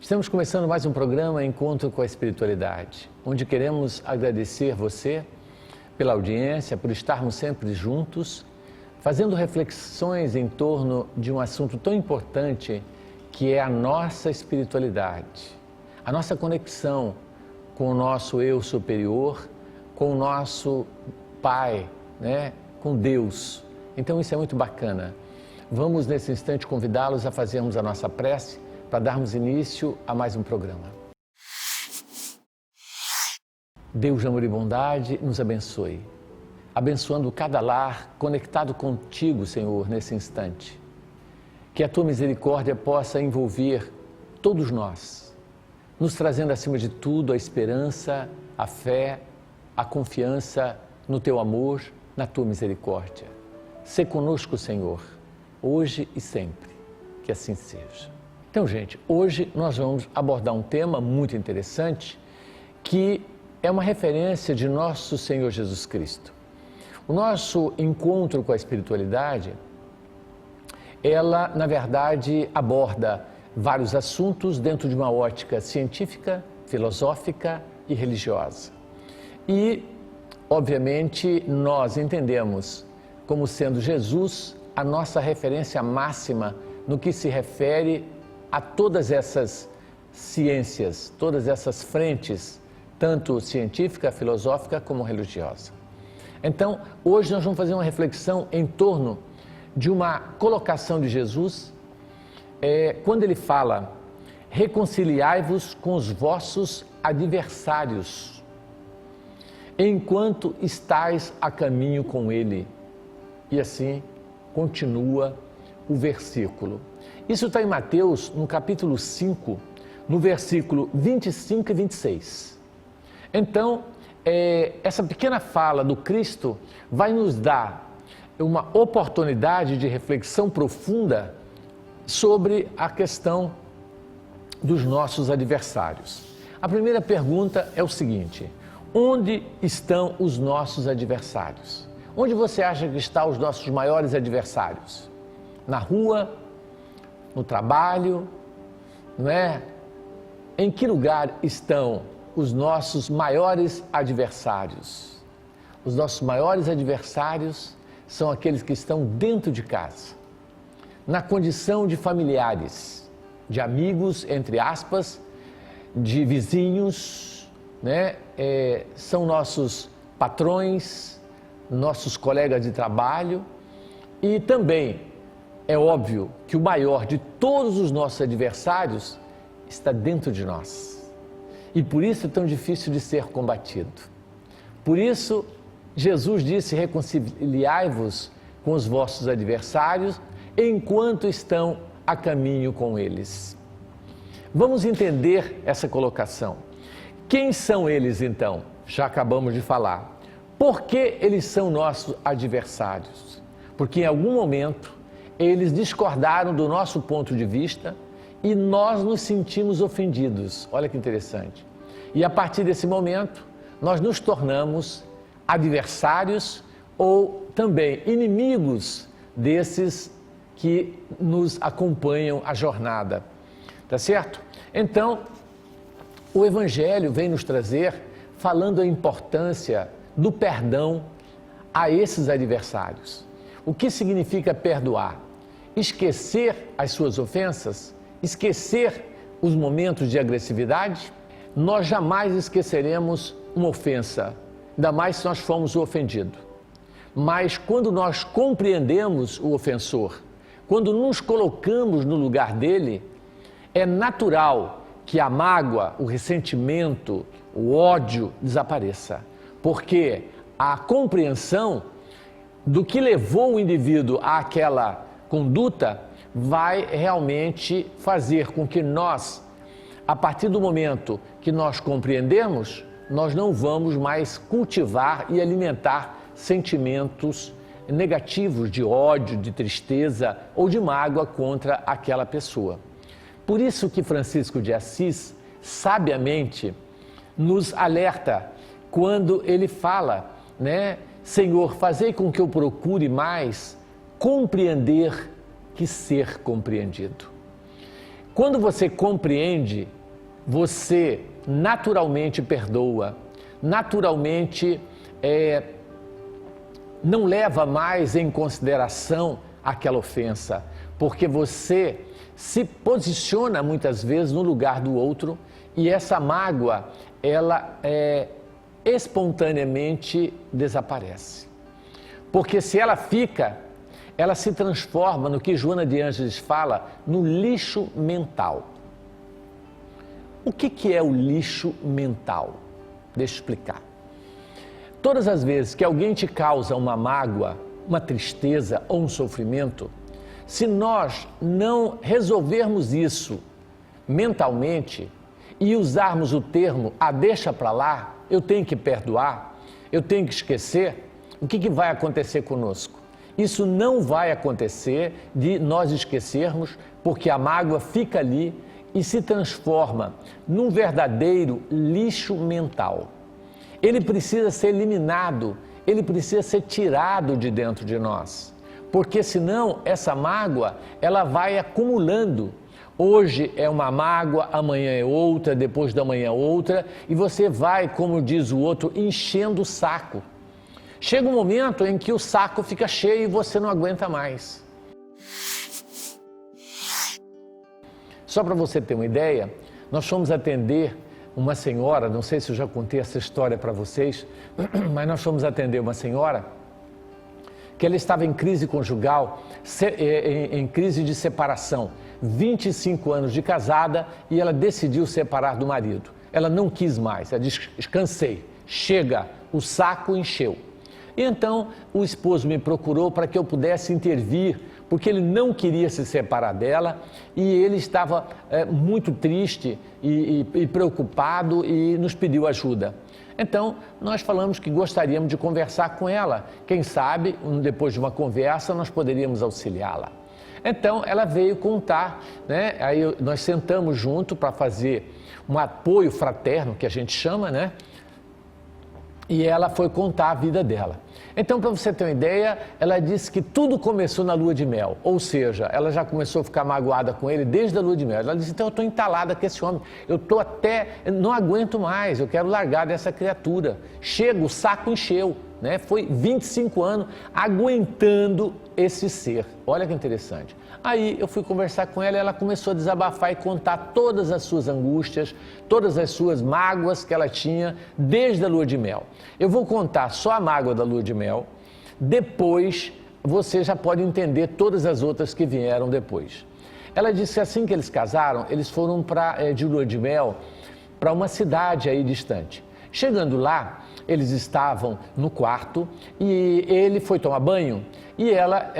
Estamos começando mais um programa Encontro com a Espiritualidade, onde queremos agradecer você pela audiência, por estarmos sempre juntos, fazendo reflexões em torno de um assunto tão importante que é a nossa espiritualidade, a nossa conexão com o nosso eu superior, com o nosso Pai, com Deus. Então isso é muito bacana. Vamos nesse instante convidá-los a fazermos a nossa prece para darmos início a mais um programa. Deus de amor e bondade, nos abençoe, abençoando cada lar conectado contigo, Senhor, nesse instante. Que a tua misericórdia possa envolver todos nós, nos trazendo acima de tudo a esperança, a fé, a confiança no teu amor, na tua misericórdia. Sê conosco, Senhor, hoje e sempre, que assim seja. Então, gente, hoje nós vamos abordar um tema muito interessante que é uma referência de nosso Senhor Jesus Cristo. O nosso encontro com a espiritualidade, ela, na verdade, aborda vários assuntos dentro de uma ótica científica, filosófica e religiosa. E, obviamente, nós entendemos como sendo Jesus a nossa referência máxima no que se refere a todas essas ciências, todas essas frentes, tanto científica, filosófica como religiosa. Então, hoje nós vamos fazer uma reflexão em torno de uma colocação de Jesus, quando ele fala: reconciliai-vos com os vossos adversários, enquanto estais a caminho com ele. E assim continua o versículo. Isso está em Mateus, no capítulo 5, no versículo 25 e 26. Então, essa pequena fala do Cristo vai nos dar uma oportunidade de reflexão profunda sobre a questão dos nossos adversários. A primeira pergunta é o seguinte: onde estão os nossos adversários? Onde você acha que estão os nossos maiores adversários? Na rua? No trabalho? Não é? Em que lugar estão os nossos maiores adversários? Os nossos maiores adversários são aqueles que estão dentro de casa, na condição de familiares, de amigos, entre aspas, de vizinhos, são nossos patrões, nossos colegas de trabalho. E também é óbvio que o maior de todos os nossos adversários está dentro de nós. E por isso é tão difícil de ser combatido. Por isso, Jesus disse: reconciliai-vos com os vossos adversários enquanto estão a caminho com eles. Vamos entender essa colocação. Quem são eles, então? Já acabamos de falar. Por que eles são nossos adversários? Porque em algum momento eles discordaram do nosso ponto de vista e nós nos sentimos ofendidos. Olha que interessante. E a partir desse momento, nós nos tornamos adversários ou também inimigos desses que nos acompanham a jornada. Tá certo? Então, o Evangelho vem nos trazer falando a importância do perdão a esses adversários. O que significa perdoar? Esquecer as suas ofensas? Esquecer os momentos de agressividade? Nós jamais esqueceremos uma ofensa, ainda mais se nós fomos o ofendido. Mas quando nós compreendemos o ofensor, quando nos colocamos no lugar dele, é natural que a mágoa, o ressentimento, o ódio desapareça. Porque a compreensão do que levou o indivíduo àquela conduta vai realmente fazer com que nós, a partir do momento que nós compreendemos, nós não vamos mais cultivar e alimentar sentimentos negativos de ódio, de tristeza ou de mágoa contra aquela pessoa. Por isso que Francisco de Assis, sabiamente, nos alerta quando ele fala, Senhor, fazei com que eu procure mais compreender que ser compreendido. Quando você compreende, você naturalmente perdoa, naturalmente não leva mais em consideração aquela ofensa, porque você se posiciona muitas vezes no lugar do outro e essa mágoa, ela espontaneamente desaparece. Porque se ela fica, ela se transforma no que Joana de Ângeles fala, no lixo mental. O que é o lixo mental? Deixa eu explicar. Todas as vezes que alguém te causa uma mágoa, uma tristeza ou um sofrimento, se nós não resolvermos isso mentalmente e usarmos o termo deixa para lá, eu tenho que perdoar, eu tenho que esquecer, o que vai acontecer conosco? Isso não vai acontecer de nós esquecermos, porque a mágoa fica ali e se transforma num verdadeiro lixo mental. Ele precisa ser eliminado, ele precisa ser tirado de dentro de nós, porque senão essa mágoa, ela vai acumulando. Hoje é uma mágoa, amanhã é outra, depois da manhã outra, e você vai, como diz o outro, enchendo o saco. Chega um momento em que o saco fica cheio e você não aguenta mais. Só para você ter uma ideia, nós fomos atender uma senhora, não sei se eu já contei essa história para vocês, mas nós fomos atender uma senhora que ela estava em crise conjugal, em crise de separação, 25 anos de casada e ela decidiu separar do marido. Ela não quis mais, ela disse, cansei, chega, o saco encheu. E então o esposo me procurou para que eu pudesse intervir, porque ele não queria se separar dela e ele estava muito triste e preocupado e nos pediu ajuda. Então, nós falamos que gostaríamos de conversar com ela. Quem sabe, depois de uma conversa, nós poderíamos auxiliá-la. Então, ela veio contar, né? Aí nós sentamos junto para fazer um apoio fraterno, que a gente chama, né? E ela foi contar a vida dela. Então, para você ter uma ideia, ela disse que tudo começou na lua de mel, ou seja, ela já começou a ficar magoada com ele desde a lua de mel. Ela disse, então eu estou entalada com esse homem, eu estou não aguento mais, eu quero largar dessa criatura. Chega, o saco encheu, né? Foi 25 anos aguentando esse ser. Olha que interessante. Aí eu fui conversar com ela e ela começou a desabafar e contar todas as suas angústias, todas as suas mágoas que ela tinha desde a lua de mel. Eu vou contar só a mágoa da lua de mel, depois você já pode entender todas as outras que vieram depois. Ela disse que assim que eles casaram, eles foram de lua de mel para uma cidade aí distante. Chegando lá, eles estavam no quarto e ele foi tomar banho e ela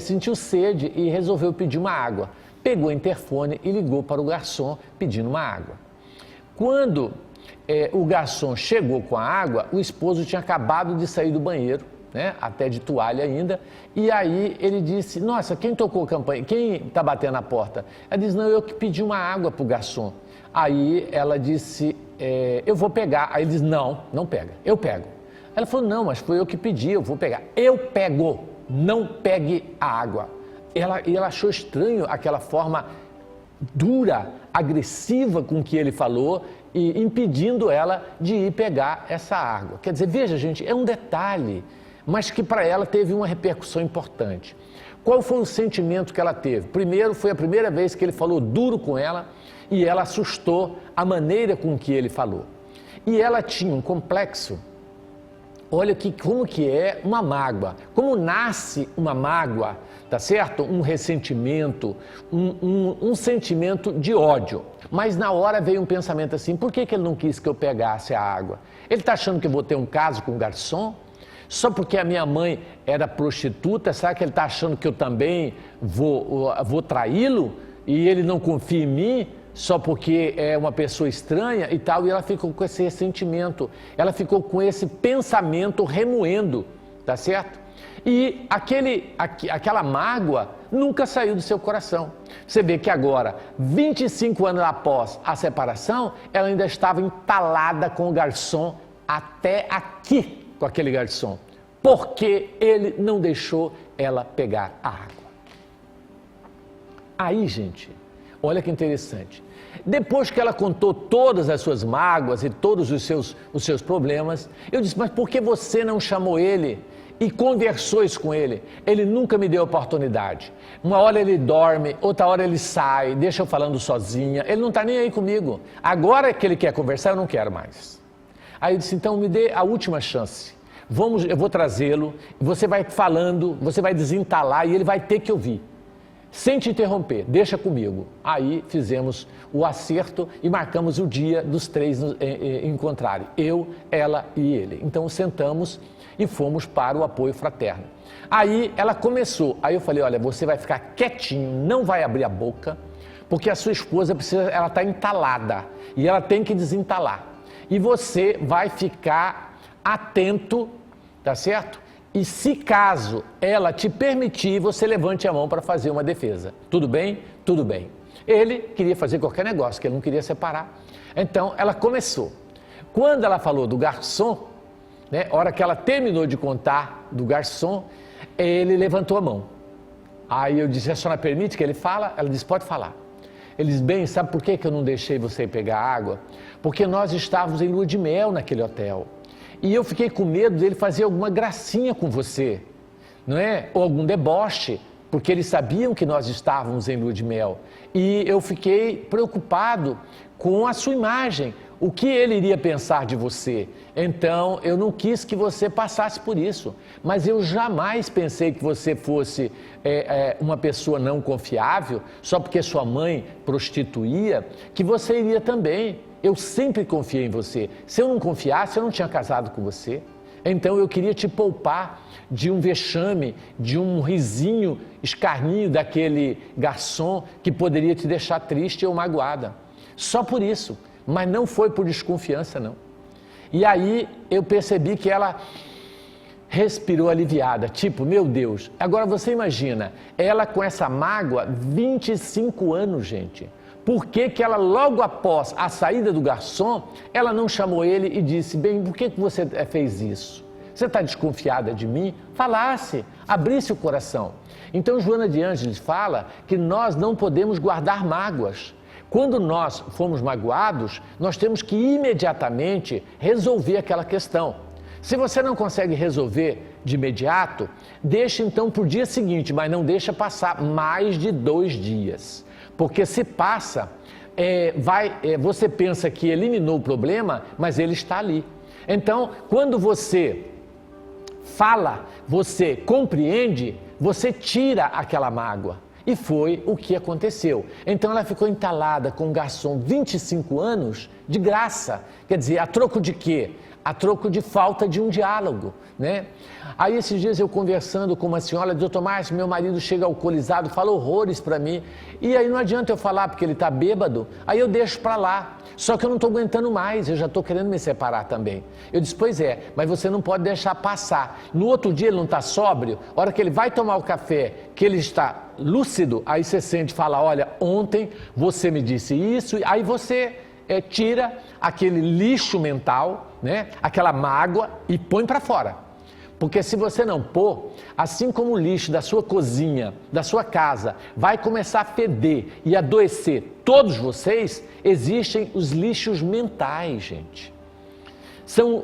sentiu sede e resolveu pedir uma água. Pegou o interfone e ligou para o garçom pedindo uma água. Quando o garçom chegou com a água, o esposo tinha acabado de sair do banheiro, né, até de toalha ainda, e aí ele disse, nossa, quem tocou a campainha? Quem está batendo na porta? Ela disse, não, eu que pedi uma água para o garçom. Aí ela disse, eu vou pegar. Aí ele disse, não, não pega, eu pego. Ela falou, não, mas foi eu que pedi, eu vou pegar. Eu pego, não pegue a água. E ela achou estranho aquela forma dura, agressiva com que ele falou e impedindo ela de ir pegar essa água. Quer dizer, veja gente, é um detalhe, mas que para ela teve uma repercussão importante. Qual foi o sentimento que ela teve? Primeiro, foi a primeira vez que ele falou duro com ela e ela assustou a maneira com que ele falou. E ela tinha um complexo. Olha como que é uma mágoa, como nasce uma mágoa, tá certo? Um ressentimento, um sentimento de ódio. Mas na hora veio um pensamento assim, por que ele não quis que eu pegasse a água? Ele está achando que eu vou ter um caso com o garçom? Só porque a minha mãe era prostituta, será que ele está achando que eu também vou traí-lo? E ele não confia em mim? Só porque é uma pessoa estranha e tal, e ela ficou com esse ressentimento, ela ficou com esse pensamento remoendo, tá certo? E aquela mágoa nunca saiu do seu coração. Você vê que agora, 25 anos após a separação, ela ainda estava entalada com o garçom até aqui com aquele garçom, porque ele não deixou ela pegar a água. Aí, gente, Olha que interessante. Depois que ela contou todas as suas mágoas e todos os seus problemas, eu disse, mas por que você não chamou ele e conversou isso com ele? Ele nunca me deu oportunidade. Uma hora ele dorme, outra hora ele sai, deixa eu falando sozinha, ele não está nem aí comigo. Agora que ele quer conversar, eu não quero mais. Aí eu disse, então me dê a última chance. Eu vou trazê-lo, você vai falando, você vai desentalar e ele vai ter que ouvir. Sem te interromper, deixa comigo. Aí fizemos o acerto e marcamos o dia dos três encontrarem. Eu, ela e ele. Então sentamos e fomos para o apoio fraterno. Aí ela começou. Aí eu falei, olha, você vai ficar quietinho, não vai abrir a boca, porque a sua esposa ela está entalada e ela tem que desentalar. E você vai ficar atento, tá certo? E se caso ela te permitir, você levante a mão para fazer uma defesa. Tudo bem? Tudo bem. Ele queria fazer qualquer negócio, que ele não queria separar. Então ela começou. Quando ela falou do garçom, né, a hora que ela terminou de contar do garçom, ele levantou a mão. Aí eu disse, a senhora permite que ele fala? Ela disse, pode falar. Ele disse, bem, sabe por que eu não deixei você pegar água? Porque nós estávamos em lua de mel naquele hotel. E eu fiquei com medo dele fazer alguma gracinha com você, não é? Ou algum deboche, porque eles sabiam que nós estávamos em lua de mel. E eu fiquei preocupado com a sua imagem, o que ele iria pensar de você. Então, eu não quis que você passasse por isso, mas eu jamais pensei que você fosse uma pessoa não confiável, só porque sua mãe prostituía, que você iria também. Eu sempre confiei em você. Se eu não confiasse, eu não tinha casado com você. Então eu queria te poupar de um vexame, de um risinho, escarninho daquele garçom que poderia te deixar triste ou magoada. Só por isso, mas não foi por desconfiança, não. E aí eu percebi que ela respirou aliviada, tipo, meu Deus. Agora você imagina, ela com essa mágoa, 25 anos, gente. Por que que ela, logo após a saída do garçom, ela não chamou ele e disse, bem, por que que você fez isso? Você está desconfiada de mim? Falasse, abrisse o coração. Então, Joana de Ângeles fala que nós não podemos guardar mágoas. Quando nós fomos magoados, nós temos que imediatamente resolver aquela questão. Se você não consegue resolver de imediato, deixe então para o dia seguinte, mas não deixa passar mais de 2 dias. Porque se passa, você pensa que eliminou o problema, mas ele está ali. Então, quando você fala, você compreende, você tira aquela mágoa. E foi o que aconteceu. Então ela ficou entalada com um garçom 25 anos de graça. Quer dizer, a troco de quê? A troco de falta de um diálogo, né? Aí esses dias eu conversando com uma senhora, doutor Márcio, meu marido chega alcoolizado, fala horrores para mim, e aí não adianta eu falar porque ele está bêbado, aí eu deixo para lá, só que eu não estou aguentando mais, eu já estou querendo me separar também. Eu disse, pois é, mas você não pode deixar passar. No outro dia ele não está sóbrio, a hora que ele vai tomar o café, que ele está lúcido, aí você sente e fala, olha, ontem você me disse isso, aí você tira aquele lixo mental, né? Aquela mágoa e põe para fora. Porque se você não pôr, assim como o lixo da sua cozinha, da sua casa, vai começar a feder e adoecer todos vocês, existem os lixos mentais, gente. São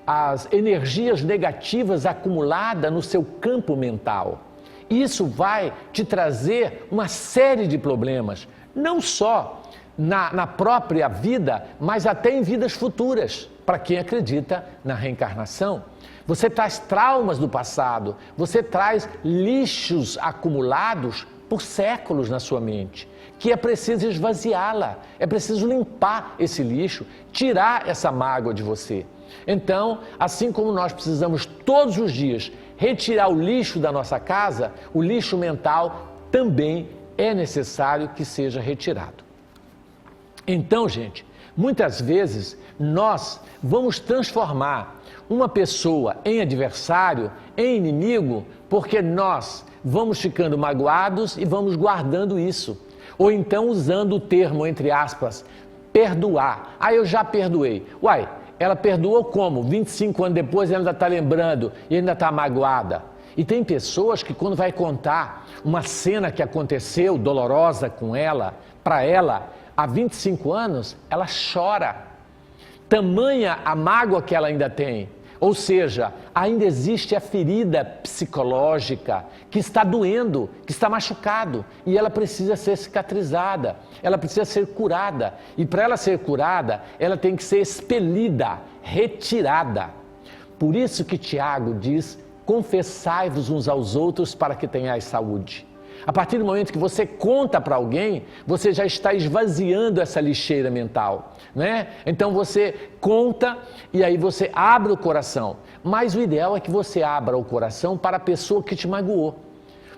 as energias negativas acumuladas no seu campo mental. Isso vai te trazer uma série de problemas, não só na própria vida, mas até em vidas futuras, para quem acredita na reencarnação. Você traz traumas do passado, você traz lixos acumulados por séculos na sua mente, que é preciso esvaziá-la, é preciso limpar esse lixo, tirar essa mágoa de você. Então, assim como nós precisamos todos os dias retirar o lixo da nossa casa, o lixo mental também é necessário que seja retirado. Então, gente, muitas vezes nós vamos transformar uma pessoa em adversário, em inimigo, porque nós vamos ficando magoados e vamos guardando isso. Ou então usando o termo, entre aspas, perdoar. Ah, eu já perdoei. Uai, ela perdoou como? 25 anos depois ela ainda está lembrando e ainda está magoada. E tem pessoas que quando vai contar uma cena que aconteceu dolorosa com ela, para ela, há 25 anos, ela chora. Tamanha a mágoa que ela ainda tem. Ou seja, ainda existe a ferida psicológica que está doendo, que está machucado. E ela precisa ser cicatrizada, ela precisa ser curada. E para ela ser curada, ela tem que ser expelida, retirada. Por isso que Tiago diz, confessai-vos uns aos outros para que tenhais saúde. A partir do momento que você conta para alguém, você já está esvaziando essa lixeira mental, né? Então você conta e aí você abre o coração. Mas o ideal é que você abra o coração para a pessoa que te magoou.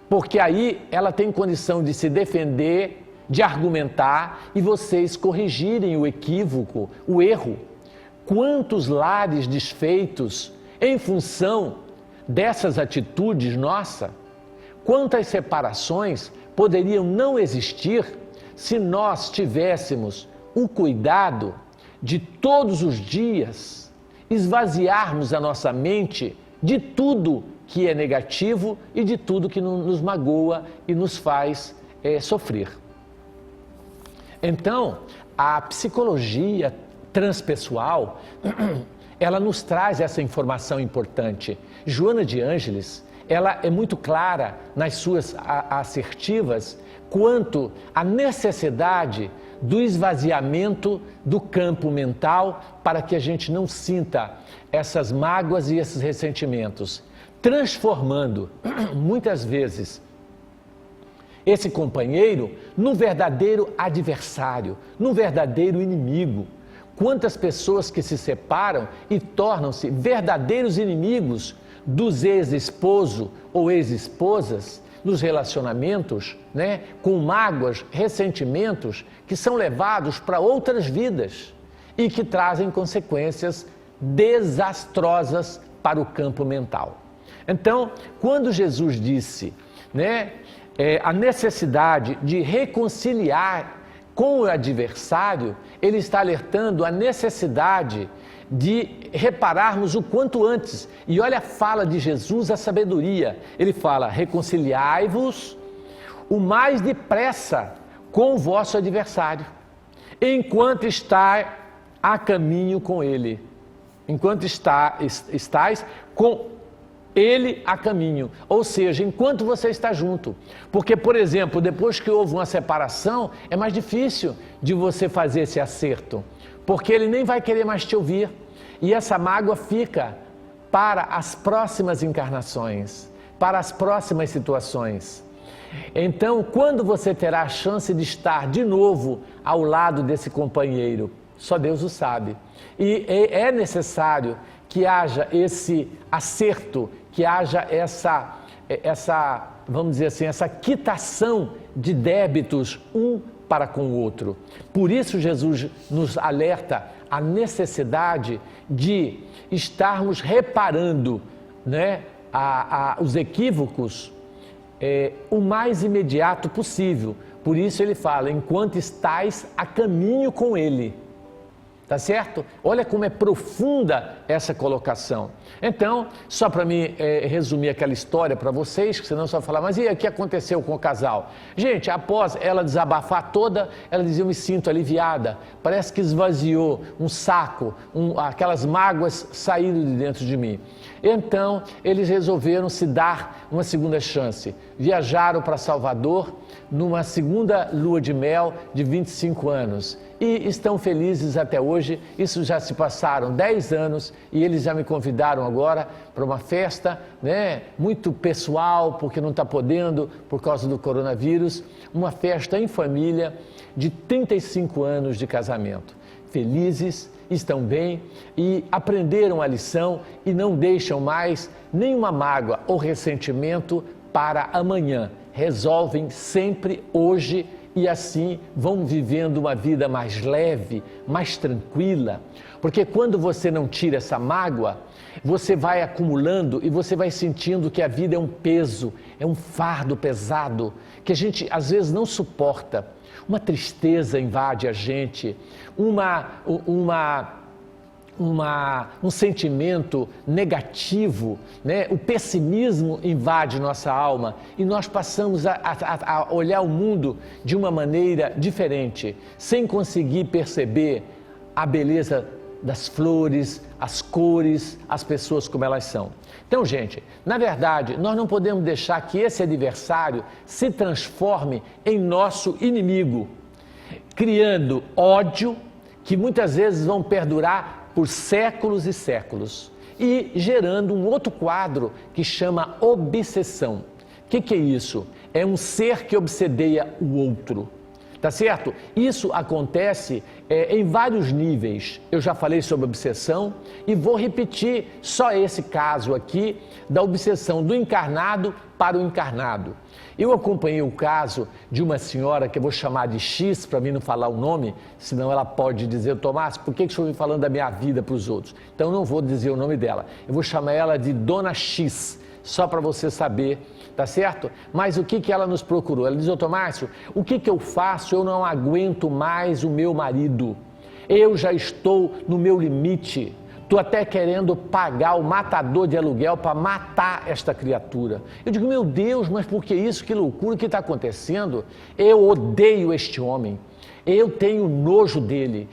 Porque aí ela tem condição de se defender, de argumentar e vocês corrigirem o equívoco, o erro. Quantos lares desfeitos em função dessas atitudes nossas? Quantas separações poderiam não existir se nós tivéssemos o cuidado de todos os dias esvaziarmos a nossa mente de tudo que é negativo e de tudo que nos magoa e nos faz sofrer. Então, a psicologia transpessoal, ela nos traz essa informação importante. Joana de Ângeles, ela é muito clara nas suas assertivas quanto à necessidade do esvaziamento do campo mental para que a gente não sinta essas mágoas e esses ressentimentos, transformando muitas vezes esse companheiro num verdadeiro adversário, num verdadeiro inimigo. Quantas pessoas que se separam e tornam-se verdadeiros inimigos dos ex-esposo ou ex-esposas nos relacionamentos, né, com mágoas, ressentimentos que são levados para outras vidas e que trazem consequências desastrosas para o campo mental. Então, quando Jesus disse, né, a necessidade de reconciliar com o adversário, ele está alertando a necessidade de repararmos o quanto antes. E olha a fala de Jesus, a sabedoria. Ele fala, reconciliai-vos o mais depressa com o vosso adversário, enquanto está a caminho com ele. Enquanto estáis com ele a caminho. Ou seja, enquanto você está junto. Porque, por exemplo, depois que houve uma separação, é mais difícil de você fazer esse acerto. Porque ele nem vai querer mais te ouvir. E essa mágoa fica para as próximas encarnações, para as próximas situações. Então, quando você terá a chance de estar de novo ao lado desse companheiro? Só Deus o sabe. E é necessário que haja esse acerto, que haja essa, vamos dizer assim, essa quitação de débitos um para com o outro. Por isso Jesus nos alerta a necessidade de estarmos reparando, né, os equívocos o mais imediato possível. Por isso ele fala, enquanto estais a caminho com ele. Tá certo? Olha como é profunda essa colocação. Então, só para mim resumir aquela história para vocês, que senão só vai falar, mas e o que aconteceu com o casal? Gente, após ela desabafar toda, ela dizia, eu me sinto aliviada, parece que esvaziou um saco, aquelas mágoas saíram de dentro de mim. Então, eles resolveram se dar uma segunda chance. Viajaram para Salvador numa segunda lua de mel de 25 anos. E estão felizes até hoje. Isso já se passaram 10 anos e eles já me convidaram agora para uma festa, né, muito pessoal, porque não está podendo por causa do coronavírus, uma festa em família de 35 anos de casamento. Felizes, estão bem e aprenderam a lição e não deixam mais nenhuma mágoa ou ressentimento para amanhã. Resolvem sempre hoje e assim vão vivendo uma vida mais leve, mais tranquila. Porque quando você não tira essa mágoa, você vai acumulando e você vai sentindo que a vida é um peso, é um fardo pesado, que a gente às vezes não suporta. Uma tristeza invade a gente, um sentimento negativo, né? O pessimismo invade nossa alma e nós passamos a olhar o mundo de uma maneira diferente, sem conseguir perceber a beleza das flores, as cores, as pessoas como elas são. Então, gente, na verdade, nós não podemos deixar que esse adversário se transforme em nosso inimigo, criando ódio que muitas vezes vão perdurar por séculos e séculos e gerando um outro quadro que chama obsessão. O que é isso? É um ser que obsedeia o outro. Tá certo? Isso acontece em vários níveis. Eu já falei sobre obsessão e vou repetir só esse caso aqui da obsessão do encarnado para o encarnado. Eu acompanhei o caso de uma senhora que eu vou chamar de X, para mim não falar o nome, senão ela pode dizer, Tomás, por que o senhor vem falando da minha vida para os outros? Então eu não vou dizer o nome dela. Eu vou chamar ela de Dona X, só para você saber, tá certo? Mas o que ela nos procurou? Ela diz, ô Tomásio, o que eu faço? Eu não aguento mais o meu marido. Eu já estou no meu limite. Estou até querendo pagar o matador de aluguel para matar esta criatura. Eu digo, meu Deus, mas por que isso? Que loucura, o que está acontecendo? Eu odeio este homem. Eu tenho nojo dele.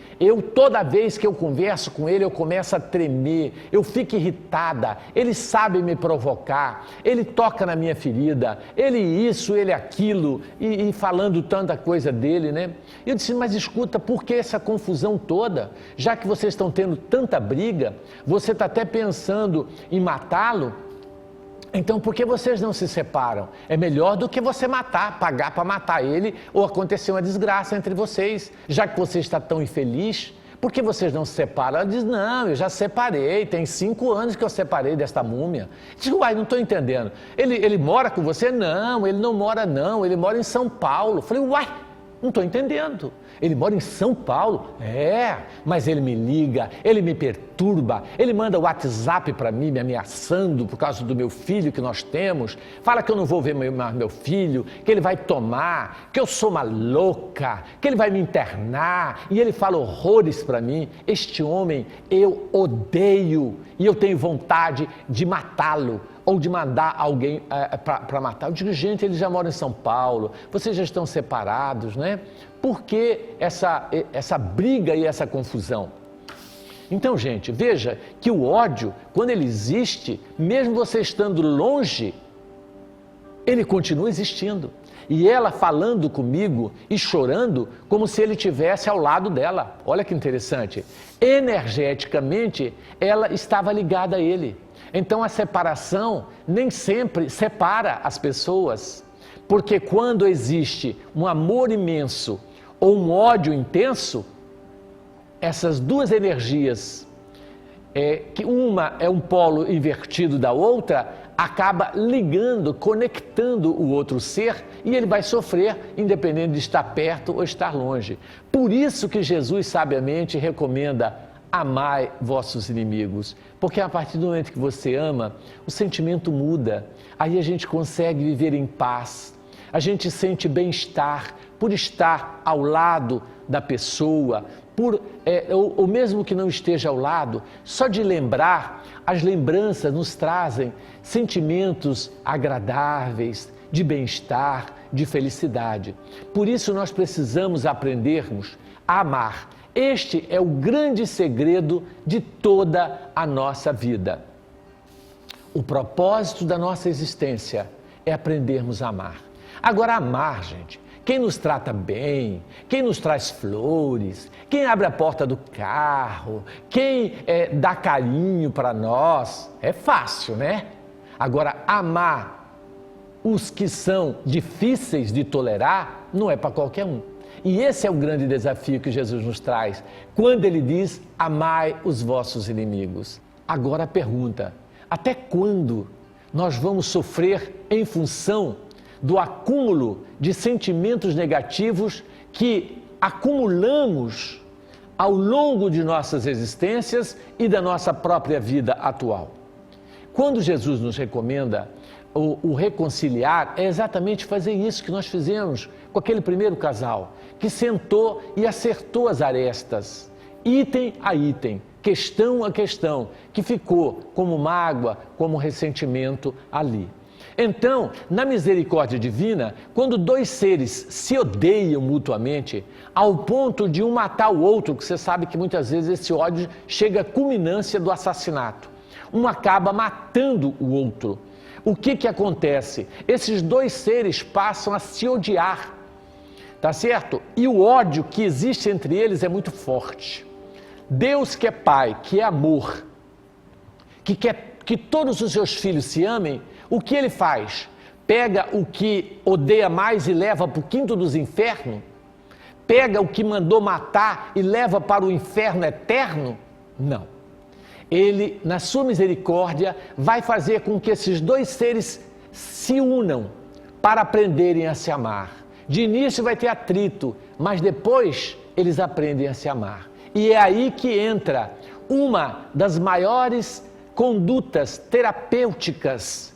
Toda vez que eu converso com ele, eu começo a tremer, eu fico irritada. Ele sabe me provocar, ele toca na minha ferida, ele isso, ele aquilo, e falando tanta coisa dele, né? Eu disse, mas escuta, por que essa confusão toda? Já que vocês estão tendo tanta briga, você está até pensando em matá-lo, então por que vocês não se separam? É melhor do que você pagar para matar ele ou acontecer uma desgraça entre vocês. Já que você está tão infeliz, por que vocês não se separam? Ela diz, não, eu já separei, tem 5 anos que eu separei desta múmia. Eu digo, uai, não estou entendendo. Ele mora com você? Não, ele não mora não, ele mora em São Paulo. Eu falei, uai, não estou entendendo. Ele mora em São Paulo? Mas ele me liga, ele me perturba, ele manda WhatsApp para mim me ameaçando por causa do meu filho que nós temos, fala que eu não vou ver meu filho, que ele vai tomar, que eu sou uma louca, que ele vai me internar, e ele fala horrores para mim. Este homem eu odeio e eu tenho vontade de matá-lo ou de mandar alguém para matar. Eu digo, gente, ele já mora em São Paulo, vocês já estão separados, né? Por que essa briga e essa confusão? Então, gente, veja que o ódio, quando ele existe, mesmo você estando longe, ele continua existindo. E ela falando comigo e chorando como se ele estivesse ao lado dela. Olha que interessante. Energeticamente, ela estava ligada a ele. Então, a separação nem sempre separa as pessoas. Porque quando existe um amor imenso ou um ódio intenso, essas duas energias, que uma é um polo invertido da outra, acaba ligando, conectando o outro ser e ele vai sofrer, independente de estar perto ou estar longe. Por isso que Jesus sabiamente recomenda: amai vossos inimigos, porque a partir do momento que você ama, o sentimento muda, aí a gente consegue viver em paz, a gente sente bem-estar por estar ao lado da pessoa, ou mesmo que não esteja ao lado, só de lembrar, as lembranças nos trazem sentimentos agradáveis, de bem-estar, de felicidade. Por isso nós precisamos aprendermos a amar. Este é o grande segredo de toda a nossa vida. O propósito da nossa existência é aprendermos a amar. Agora, amar, gente, quem nos trata bem, quem nos traz flores, quem abre a porta do carro, quem dá carinho para nós, é fácil, né? Agora, amar os que são difíceis de tolerar não é para qualquer um. E esse é o grande desafio que Jesus nos traz, quando Ele diz: amai os vossos inimigos. Agora a pergunta: até quando nós vamos sofrer em função do acúmulo de sentimentos negativos que acumulamos ao longo de nossas existências e da nossa própria vida atual? Quando Jesus nos recomenda o reconciliar, é exatamente fazer isso que nós fizemos com aquele primeiro casal, que sentou e acertou as arestas, item a item. questão a questão, que ficou como mágoa, como ressentimento ali. Então, na misericórdia divina, quando dois seres se odeiam mutuamente, ao ponto de um matar o outro, que você sabe que muitas vezes esse ódio chega à culminância do assassinato. Um acaba matando o outro. O que acontece? Esses dois seres passam a se odiar, tá certo? E o ódio que existe entre eles é muito forte. Deus, que é Pai, que é amor, que quer que todos os seus filhos se amem, o que ele faz? Pega o que odeia mais e leva para o quinto dos infernos? Pega o que mandou matar e leva para o inferno eterno? Não. Ele, na sua misericórdia, vai fazer com que esses dois seres se unam para aprenderem a se amar. De início vai ter atrito, mas depois eles aprendem a se amar. E é aí que entra uma das maiores condutas terapêuticas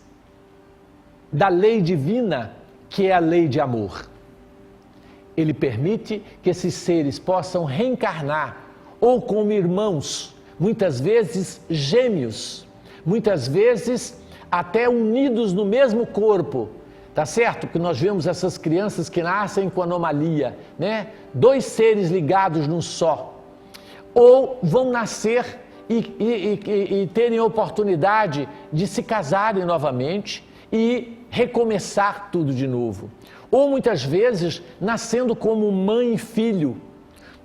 da lei divina, que é a lei de amor. Ele permite que esses seres possam reencarnar, ou como irmãos, muitas vezes gêmeos, muitas vezes até unidos no mesmo corpo, tá certo? Que nós vemos essas crianças que nascem com anomalia, né? Dois seres ligados num só, ou vão nascer e terem a oportunidade de se casarem novamente e recomeçar tudo de novo. Ou muitas vezes nascendo como mãe e filho,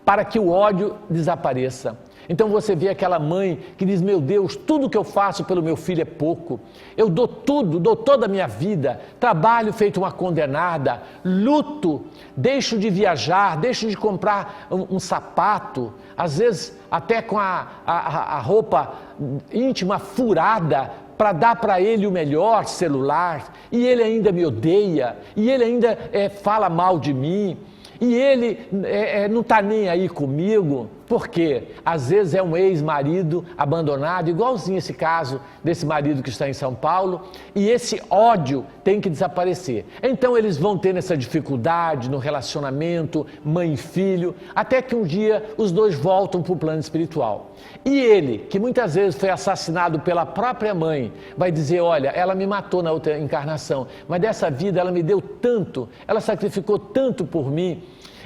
para que o ódio desapareça. Então você vê aquela mãe que diz: meu Deus, tudo que eu faço pelo meu filho é pouco, eu dou tudo, dou toda a minha vida, trabalho feito uma condenada, luto, deixo de viajar, deixo de comprar um sapato, às vezes até com a roupa íntima furada, para dar para ele o melhor celular, e ele ainda me odeia, e ele ainda fala mal de mim, e ele não está nem aí comigo. Por quê? Às vezes é um ex-marido abandonado, igualzinho esse caso desse marido que está em São Paulo, e esse ódio tem que desaparecer. Então eles vão tendo essa dificuldade no relacionamento, mãe e filho, até que um dia os dois voltam para o plano espiritual. E ele, que muitas vezes foi assassinado pela própria mãe, vai dizer: olha, ela me matou na outra encarnação, mas dessa vida ela me deu tanto, ela sacrificou tanto por mim,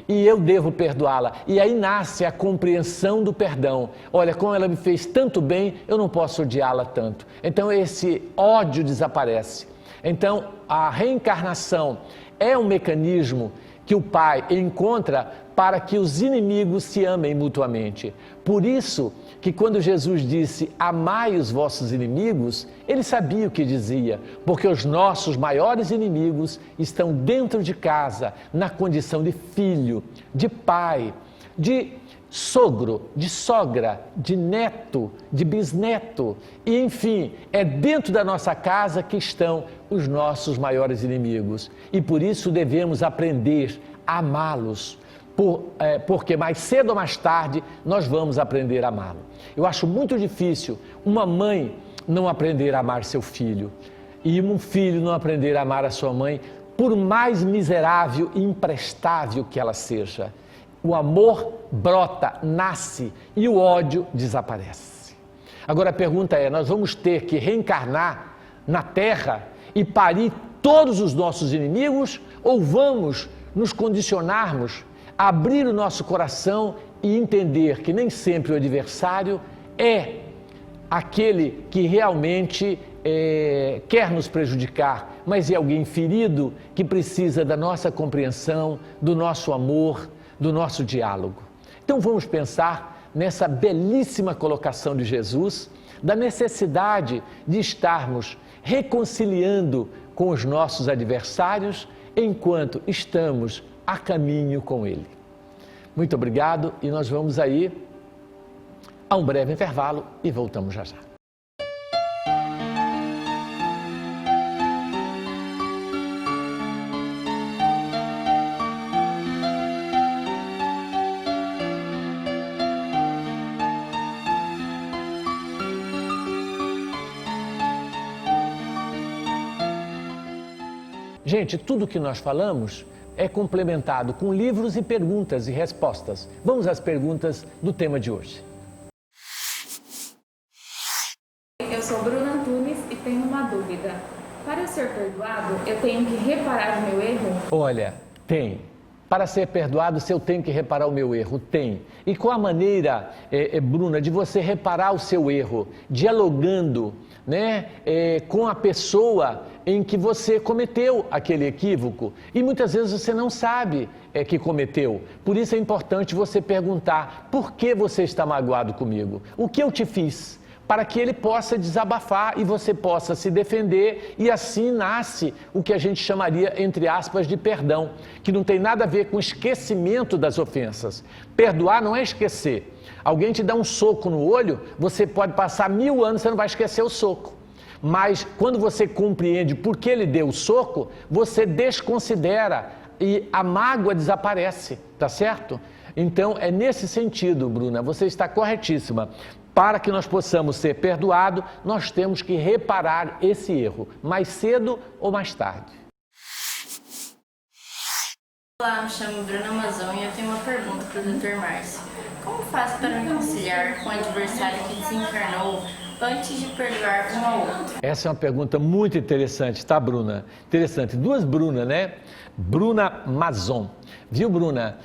e eu devo perdoá-la. E aí nasce a compreensão do perdão. Olha, como ela me fez tanto bem, eu não posso odiá-la tanto. Então esse ódio desaparece. Então a reencarnação é um mecanismo que o Pai encontra para que os inimigos se amem mutuamente. Por isso que quando Jesus disse: amai os vossos inimigos, ele sabia o que dizia, porque os nossos maiores inimigos estão dentro de casa, na condição de filho, de pai, de sogro, de sogra, de neto, de bisneto, e enfim, é dentro da nossa casa que estão os nossos maiores inimigos. E por isso devemos aprender a amá-los, porque mais cedo ou mais tarde nós vamos aprender a amá-lo. Eu acho muito difícil uma mãe não aprender a amar seu filho, e um filho não aprender a amar a sua mãe, por mais miserável e imprestável que ela seja. O amor brota, nasce, e o ódio desaparece. Agora a pergunta é: nós vamos ter que reencarnar na Terra e parir todos os nossos inimigos, ou vamos nos condicionarmos a abrir o nosso coração e entender que nem sempre o adversário é aquele que realmente quer nos prejudicar, mas é alguém ferido que precisa da nossa compreensão, do nosso amor, do nosso diálogo. Então vamos pensar nessa belíssima colocação de Jesus, da necessidade de estarmos reconciliando com os nossos adversários enquanto estamos a caminho com Ele. Muito obrigado, e nós vamos aí a um breve intervalo e voltamos já já. Gente, tudo que nós falamos é complementado com livros e perguntas e respostas. Vamos às perguntas do tema de hoje. eu tenho que reparar o meu erro? Olha, tem. Para ser perdoado, se eu tenho que reparar o meu erro, tem. E qual a maneira, Bruna, de você reparar o seu erro? Dialogando, né, com a pessoa em que você cometeu aquele equívoco. E muitas vezes você não sabe que cometeu. Por isso é importante você perguntar: por que você está magoado comigo? O que eu te fiz? Para que ele possa desabafar e você possa se defender, e assim nasce o que a gente chamaria, entre aspas, de perdão, que não tem nada a ver com esquecimento das ofensas. Perdoar não é esquecer. Alguém te dá um soco no olho, você pode passar 1000 anos, você não vai esquecer o soco. Mas quando você compreende por que ele deu o soco, você desconsidera e a mágoa desaparece, tá certo? Então é nesse sentido, Bruna, você está corretíssima. Para que nós possamos ser perdoados, nós temos que reparar esse erro, mais cedo ou mais tarde. Olá, me chamo Bruna Mazon e eu tenho uma pergunta para o Dr. Márcio. Como faço para me reconciliar com o adversário que desencarnou antes de perdoar um ao outro? Essa é uma pergunta muito interessante, tá, Bruna? Interessante. Duas Bruna, né? Bruna Mazon. Viu, Bruna?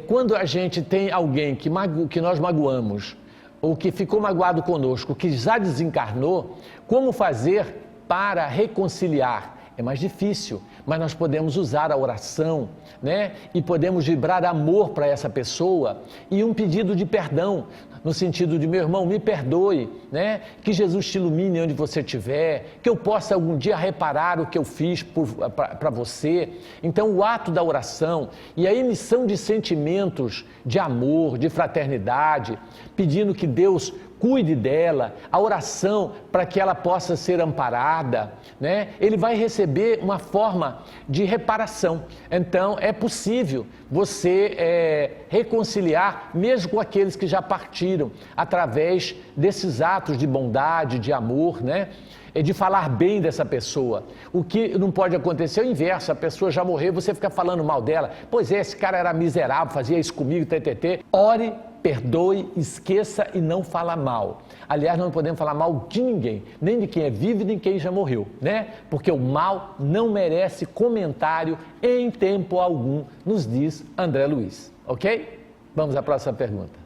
Quando a gente tem alguém que nós magoamos, ou que ficou magoado conosco, que já desencarnou, como fazer para reconciliar? É mais difícil, mas nós podemos usar a oração, né? E podemos vibrar amor para essa pessoa e um pedido de perdão, no sentido de: meu irmão, me perdoe, né? Que Jesus te ilumine onde você estiver, que eu possa algum dia reparar o que eu fiz para você. Então, o ato da oração e a emissão de sentimentos de amor, de fraternidade, pedindo que Deus cuide dela, a oração para que ela possa ser amparada, né? Ele vai receber uma forma de reparação. Então, é possível você reconciliar mesmo com aqueles que já partiram, através desses atos de bondade, de amor, né? De falar bem dessa pessoa. O que não pode acontecer é o inverso: a pessoa já morreu, você fica falando mal dela. Pois esse cara era miserável, fazia isso comigo, ttt. Ore, perdoe, esqueça e não fala mal. Aliás, não podemos falar mal de ninguém, nem de quem é vivo, nem de quem já morreu, né? Porque o mal não merece comentário em tempo algum, nos diz André Luiz, ok? Vamos à próxima pergunta.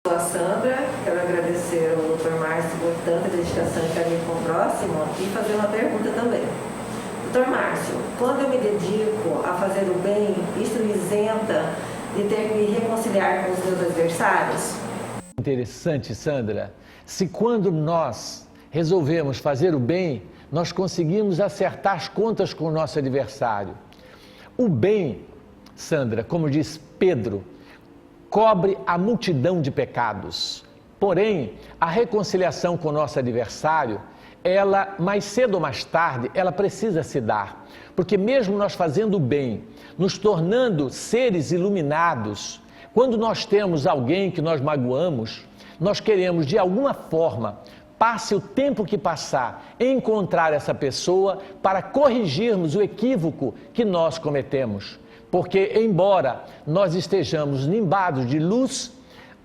Sou a Sandra, quero agradecer ao Dr. Márcio por tanta dedicação e carinho com o próximo e fazer uma pergunta também. Dr. Márcio, quando eu me dedico a fazer o bem, isso me isenta de ter que me reconciliar com os meus adversários? Interessante, Sandra. Se quando nós resolvemos fazer o bem, nós conseguimos acertar as contas com o nosso adversário. O bem, Sandra, como diz Pedro, cobre a multidão de pecados. Porém, a reconciliação com o nosso adversário, ela, mais cedo ou mais tarde, ela precisa se dar. Porque mesmo nós fazendo o bem, nos tornando seres iluminados, quando nós temos alguém que nós magoamos, nós queremos, de alguma forma, passe o tempo que passar, encontrar essa pessoa para corrigirmos o equívoco que nós cometemos. Porque, embora nós estejamos nimbados de luz,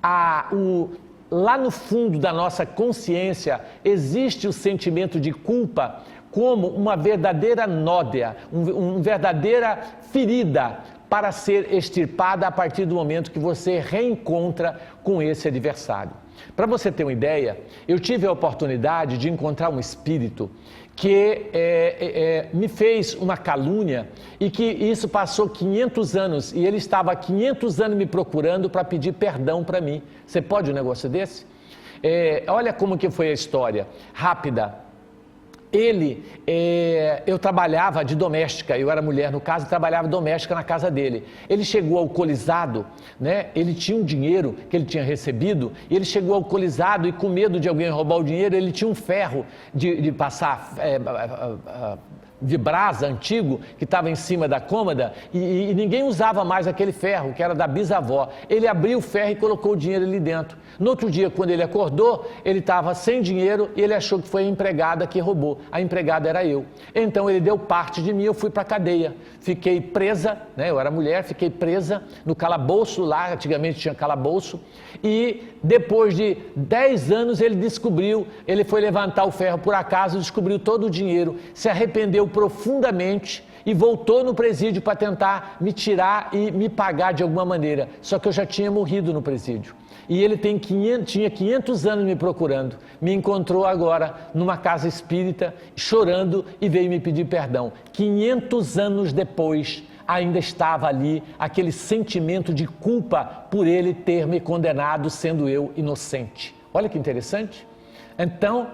lá no fundo da nossa consciência existe o sentimento de culpa como uma verdadeira nódea, uma verdadeira ferida para ser extirpada a partir do momento que você reencontra com esse adversário. Para você ter uma ideia, eu tive a oportunidade de encontrar um espírito que me fez uma calúnia e que isso passou 500 anos e ele estava há 500 anos me procurando para pedir perdão para mim. Você pode um negócio desse? Olha como que foi a história, rápida. Eu trabalhava de doméstica, eu era mulher no caso, trabalhava doméstica na casa dele. Ele chegou alcoolizado, né? Ele tinha um dinheiro que ele tinha recebido, e ele chegou alcoolizado e com medo de alguém roubar o dinheiro, ele tinha um ferro de passar de brasa antigo que estava em cima da cômoda e ninguém usava mais aquele ferro, que era da bisavó. Ele abriu o ferro e colocou o dinheiro ali dentro. No outro dia, quando ele acordou, ele estava sem dinheiro e ele achou que foi a empregada que roubou. A empregada era eu. Então ele deu parte de mim, eu fui para a cadeia. Fiquei presa, né? Eu era mulher, fiquei presa no calabouço lá, antigamente tinha calabouço. E depois de 10 anos ele descobriu, ele foi levantar o ferro por acaso, descobriu todo o dinheiro, se arrependeu profundamente e voltou no presídio para tentar me tirar e me pagar de alguma maneira. Só que eu já tinha morrido no presídio. E ele tinha 500 anos me procurando. Me encontrou agora numa casa espírita, chorando e veio me pedir perdão. 500 anos depois, ainda estava ali aquele sentimento de culpa por ele ter me condenado, sendo eu inocente. Olha que interessante. Então,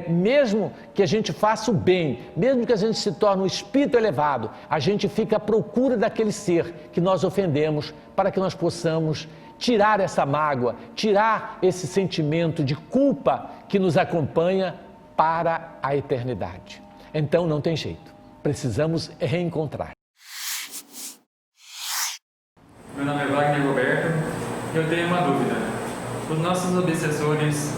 mesmo que a gente faça o bem, mesmo que a gente se torne um espírito elevado, a gente fica à procura daquele ser que nós ofendemos para que nós possamos tirar essa mágoa, tirar esse sentimento de culpa que nos acompanha para a eternidade. Então, não tem jeito, precisamos reencontrar. Meu nome é Wagner Roberto e eu tenho uma dúvida. Os nossos obsessores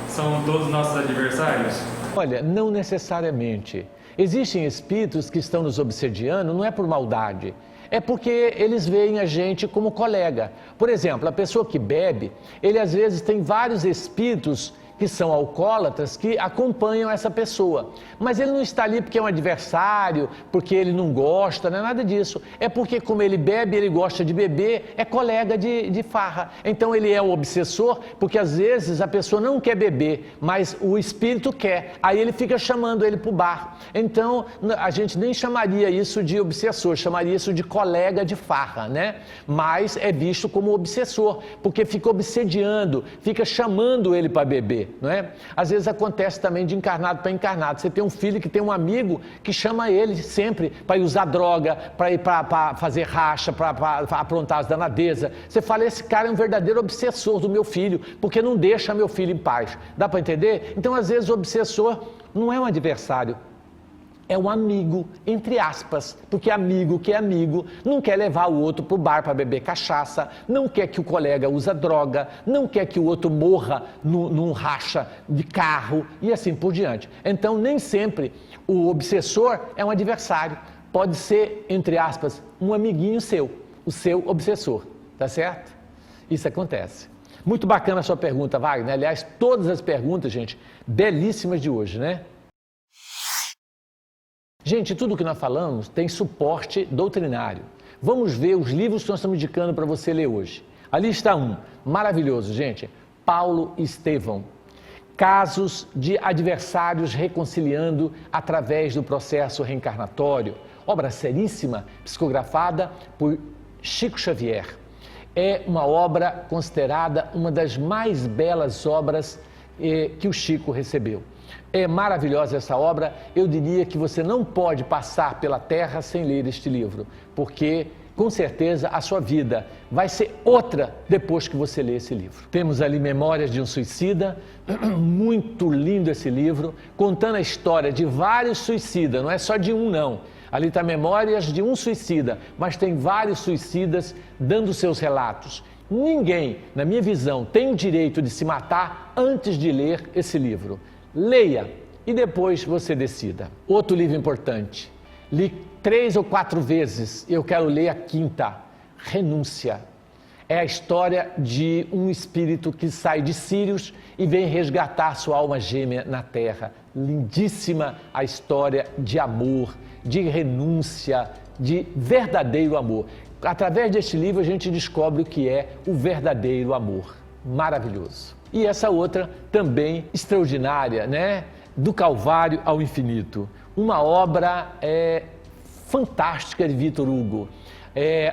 são todos nossos adversários? Olha, não necessariamente. Existem espíritos que estão nos obsediando, não é por maldade, é porque eles veem a gente como colega. Por exemplo, a pessoa que bebe, ele às vezes tem vários espíritos que são alcoólatras, que acompanham essa pessoa. Mas ele não está ali porque é um adversário, porque ele não gosta, não é nada disso. É porque como ele bebe, ele gosta de beber, é colega de farra. Então ele é o obsessor, porque às vezes a pessoa não quer beber, mas o espírito quer. Aí ele fica chamando ele para o bar. Então a gente nem chamaria isso de obsessor, chamaria isso de colega de farra, né? Mas é visto como obsessor, porque fica obsediando, fica chamando ele para beber. Não é? Às vezes acontece também de encarnado para encarnado. Você tem um filho que tem um amigo que chama ele sempre para ir usar droga, para ir para fazer racha, para aprontar as danadezas. Você fala, esse cara é um verdadeiro obsessor do meu filho, porque não deixa meu filho em paz. Dá para entender? Então, às vezes, o obsessor não é um adversário. É um amigo, entre aspas, porque amigo que é amigo não quer levar o outro para o bar para beber cachaça, não quer que o colega use droga, não quer que o outro morra num racha de carro e assim por diante. Então, nem sempre o obsessor é um adversário, pode ser, entre aspas, um amiguinho seu, o seu obsessor, tá certo? Isso acontece. Muito bacana a sua pergunta, Wagner. Aliás, todas as perguntas, gente, belíssimas de hoje, né? Gente, tudo que nós falamos tem suporte doutrinário. Vamos ver os livros que nós estamos indicando para você ler hoje. Ali está um, maravilhoso, gente. Paulo e Estevão. Casos de adversários reconciliando através do processo reencarnatório. Obra seríssima, psicografada por Chico Xavier. É uma obra considerada uma das mais belas obras que o Chico recebeu. É maravilhosa essa obra, eu diria que você não pode passar pela Terra sem ler este livro, porque com certeza a sua vida vai ser outra depois que você ler esse livro. Temos ali Memórias de um Suicida, muito lindo esse livro, contando a história de vários suicidas, não é só de um não. Ali está Memórias de um Suicida, mas tem vários suicidas dando seus relatos. Ninguém, na minha visão, tem o direito de se matar antes de ler esse livro. Leia e depois você decida. Outro livro importante, li 3 ou 4 vezes, eu quero ler a 5ª, Renúncia. É a história de um espírito que sai de Sírios e vem resgatar sua alma gêmea na Terra. Lindíssima a história de amor, de renúncia, de verdadeiro amor. Através deste livro a gente descobre o que é o verdadeiro amor. Maravilhoso. E essa outra também extraordinária, né? Do Calvário ao Infinito. Uma obra fantástica de Victor Hugo.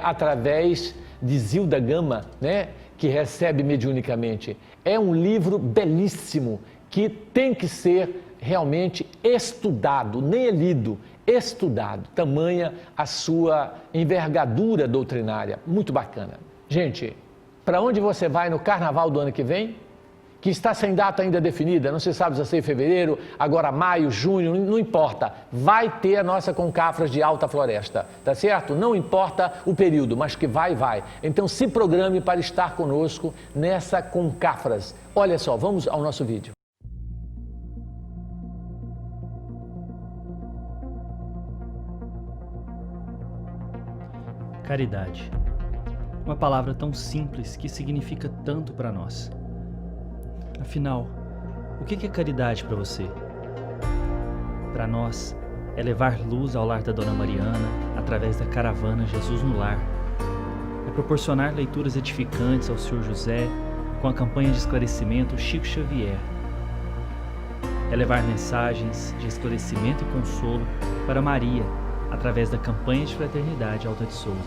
Através de Zilda Gama, né? Que recebe mediunicamente. É um livro belíssimo que tem que ser realmente estudado, nem é lido, estudado. Tamanha a sua envergadura doutrinária. Muito bacana. Gente, para onde você vai no carnaval do ano que vem? que está sem data ainda definida, não se sabe se vai ser em fevereiro, agora maio, junho, não importa. Vai ter a nossa Concafras de Alta Floresta, tá certo? Não importa o período, mas que vai. Então se programe para estar conosco nessa Concafras. Olha só, vamos ao nosso vídeo. Caridade. Uma palavra tão simples que significa tanto para nós. Afinal, o que é caridade para você? Para nós, é levar luz ao lar da Dona Mariana através da caravana Jesus no Lar. É proporcionar leituras edificantes ao Sr. José com a campanha de esclarecimento Chico Xavier. É levar mensagens de esclarecimento e consolo para Maria através da campanha de fraternidade Alta de Souza.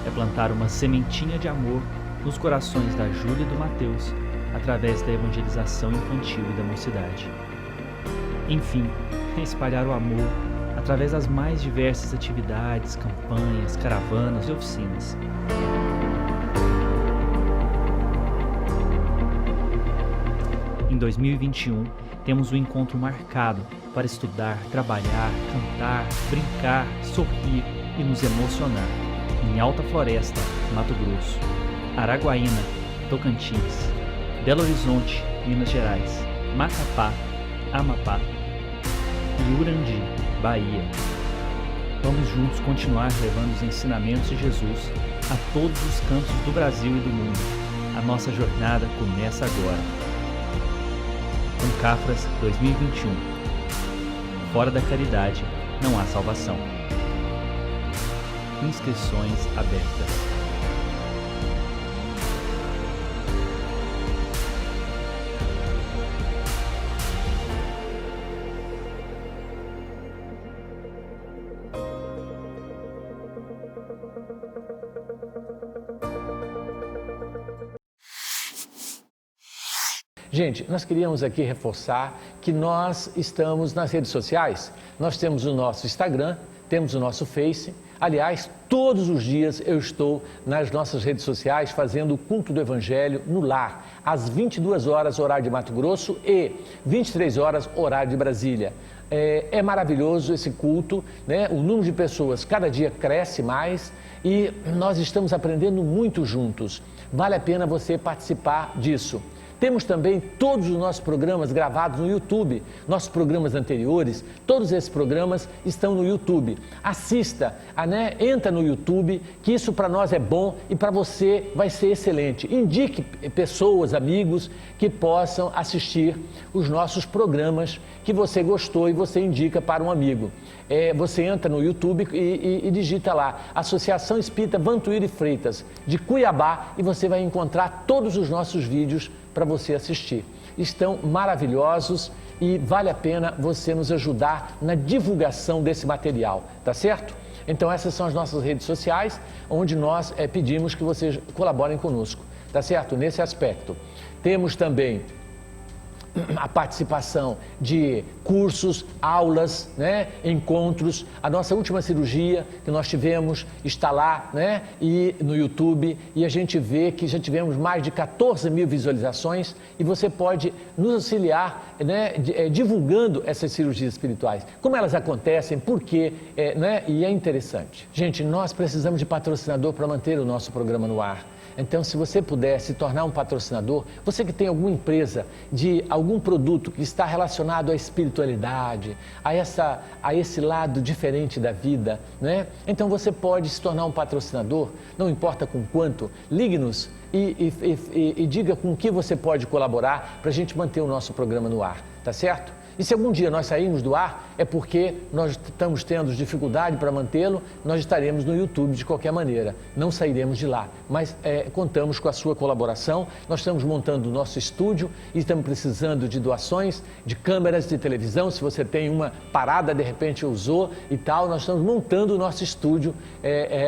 É plantar uma sementinha de amor nos corações da Júlia e do Mateus através da evangelização infantil e da mocidade. Enfim, é espalhar o amor através das mais diversas atividades, campanhas, caravanas e oficinas. Em 2021, temos um encontro marcado para estudar, trabalhar, cantar, brincar, sorrir e nos emocionar em Alta Floresta, Mato Grosso, Araguaína, Tocantins, Belo Horizonte, Minas Gerais, Macapá, Amapá e Urandi, Bahia. Vamos juntos continuar levando os ensinamentos de Jesus a todos os cantos do Brasil e do mundo. A nossa jornada começa agora. Concafras 2021. Fora da caridade não há salvação. Inscrições abertas. Gente, nós queríamos aqui reforçar que nós estamos nas redes sociais. Nós temos o nosso Instagram, temos o nosso Face. Aliás, todos os dias eu estou nas nossas redes sociais fazendo o culto do Evangelho no lar, às 22 horas, horário de Mato Grosso, e 23 horas, horário de Brasília. É maravilhoso esse culto, né? O número de pessoas cada dia cresce mais e nós estamos aprendendo muito juntos. Vale a pena você participar disso. Temos também todos os nossos programas gravados no YouTube, nossos programas anteriores, todos esses programas estão no YouTube. Assista, né? Entra no YouTube, que isso para nós é bom e para você vai ser excelente. Indique pessoas, amigos que possam assistir os nossos programas que você gostou e você indica para um amigo. Você entra no YouTube e digita lá, Associação Espírita Vantuíri Freitas, de Cuiabá, e você vai encontrar todos os nossos vídeos para você assistir. Estão maravilhosos e vale a pena você nos ajudar na divulgação desse material, tá certo? Então essas são as nossas redes sociais, onde nós pedimos que vocês colaborem conosco, tá certo? Nesse aspecto. Temos também a participação de cursos, aulas, né, encontros. A nossa última cirurgia que nós tivemos está lá, né, e no YouTube, e a gente vê que já tivemos mais de 14 mil visualizações e você pode nos auxiliar, né, divulgando essas cirurgias espirituais, como elas acontecem, por quê, né, e é interessante. Gente, nós precisamos de patrocinador para manter o nosso programa no ar. Então, se você puder se tornar um patrocinador, você que tem alguma empresa de algum produto que está relacionado à espiritualidade, a esse lado diferente da vida, né? Então você pode se tornar um patrocinador, não importa com quanto, ligue-nos e diga com que você pode colaborar para a gente manter o nosso programa no ar, tá certo? E se algum dia nós sairmos do ar, é porque nós estamos tendo dificuldade para mantê-lo, nós estaremos no YouTube de qualquer maneira, não sairemos de lá. Mas contamos com a sua colaboração, nós estamos montando o nosso estúdio e estamos precisando de doações, de câmeras de televisão, se você tem uma parada, de repente usou e tal, nós estamos montando o nosso estúdio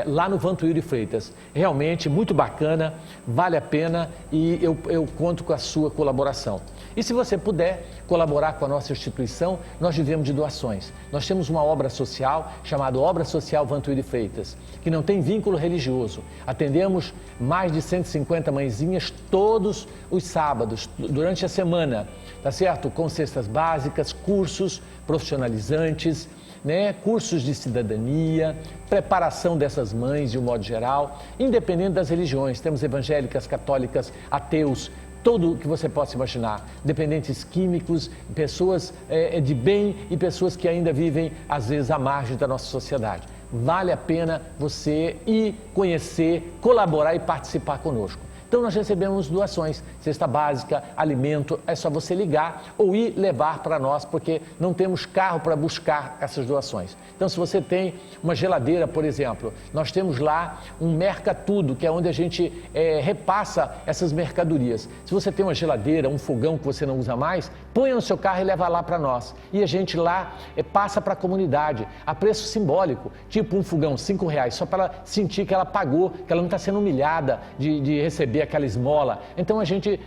lá no Vantuíri Freitas. Realmente muito bacana, vale a pena e eu conto com a sua colaboração. E se você puder colaborar com a nossa instituição, nós vivemos de doações. Nós temos uma obra social chamada Obra Social Vantuí de Freitas, que não tem vínculo religioso. Atendemos mais de 150 mãezinhas todos os sábados, durante a semana, tá certo? Com cestas básicas, cursos profissionalizantes, né? Cursos de cidadania, preparação dessas mães de um modo geral, independente das religiões. Temos evangélicas, católicas, ateus, tudo o que você possa imaginar, dependentes químicos, pessoas de bem e pessoas que ainda vivem, às vezes, à margem da nossa sociedade. Vale a pena você ir conhecer, colaborar e participar conosco. Então nós recebemos doações, cesta básica, alimento, é só você ligar ou ir levar para nós, porque não temos carro para buscar essas doações. Então se você tem uma geladeira, por exemplo, nós temos lá um Mercatudo, que é onde a gente repassa essas mercadorias. Se você tem uma geladeira, um fogão que você não usa mais, ponha no seu carro e leva lá para nós. E a gente lá passa para a comunidade, a preço simbólico, tipo um fogão, R$5, só para ela sentir que ela pagou, que ela não está sendo humilhada de receber aquela esmola. Então a gente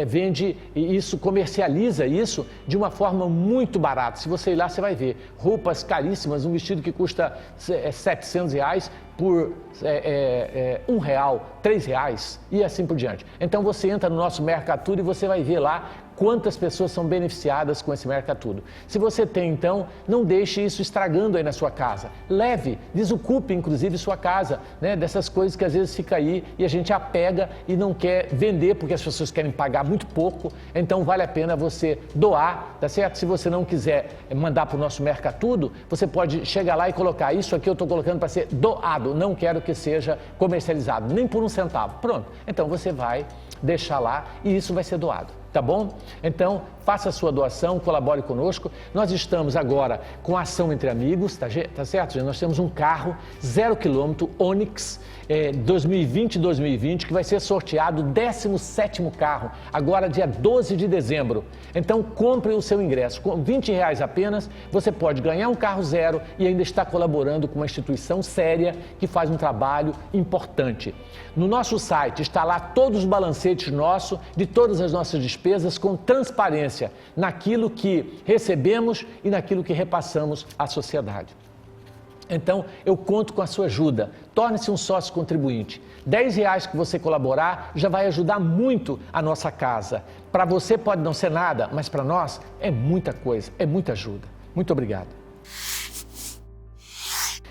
vende isso, comercializa isso de uma forma muito barata. Se você ir lá, você vai ver roupas caríssimas, um vestido que custa R$700 por R$1, R$3 e assim por diante. Então você entra no nosso Mercatudo e você vai ver lá quantas pessoas são beneficiadas com esse Mercatudo. Se você tem, então, não deixe isso estragando aí na sua casa. Leve, desocupe, inclusive, sua casa, né, dessas coisas que às vezes fica aí e a gente apega e não quer vender porque as pessoas querem pagar muito pouco. Então, vale a pena você doar, tá certo? Se você não quiser mandar para o nosso Mercatudo, você pode chegar lá e colocar: isso aqui eu estou colocando para ser doado, não quero que seja comercializado, nem por R$1. Pronto. Então, você vai deixar lá e isso vai ser doado. Tá bom? Então, faça a sua doação, colabore conosco. Nós estamos agora com a ação Entre Amigos, tá certo, gente? Nós temos um carro 0 km Onix 2020-2020, que vai ser sorteado o 17º carro, agora dia 12 de dezembro. Então, compre o seu ingresso. Com R$20 apenas, você pode ganhar um carro zero e ainda estar colaborando com uma instituição séria que faz um trabalho importante. No nosso site está lá todos os balancetes nossos, de todas as nossas despesas, com transparência naquilo que recebemos e naquilo que repassamos à sociedade. Então, eu conto com a sua ajuda. Torne-se um sócio contribuinte. R$10 que você colaborar já vai ajudar muito a nossa casa. Para você pode não ser nada, mas para nós é muita coisa, é muita ajuda. Muito obrigado.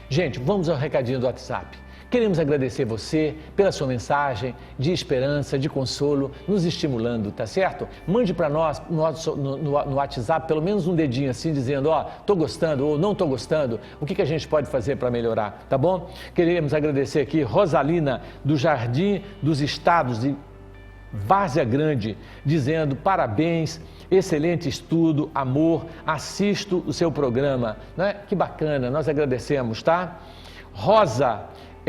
Gente, vamos ao recadinho do WhatsApp. Queremos agradecer você pela sua mensagem de esperança, de consolo, nos estimulando, tá certo? Mande para nós no WhatsApp pelo menos um dedinho assim, dizendo: ó, tô gostando ou não tô gostando, o que a gente pode fazer para melhorar, tá bom? Queremos agradecer aqui Rosalina, do Jardim dos Estados de Várzea Grande, dizendo: parabéns, excelente estudo, amor, assisto o seu programa, né? Que bacana, nós agradecemos, tá? Rosa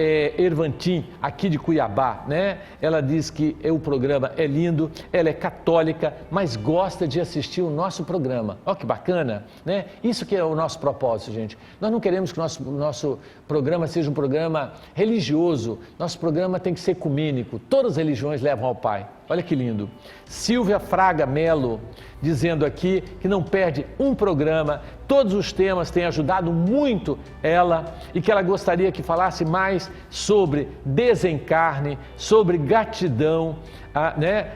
Ervantim, aqui de Cuiabá, né? Ela diz que o programa é lindo, ela é católica, mas gosta de assistir o nosso programa. Olha que bacana, né? Isso que é o nosso propósito, gente. Nós não queremos que o nosso programa seja um programa religioso, nosso programa tem que ser ecumênico, todas as religiões levam ao Pai. Olha que lindo. Silvia Fraga Melo, dizendo aqui que não perde um programa, todos os temas têm ajudado muito ela e que ela gostaria que falasse mais sobre desencarne, sobre gratidão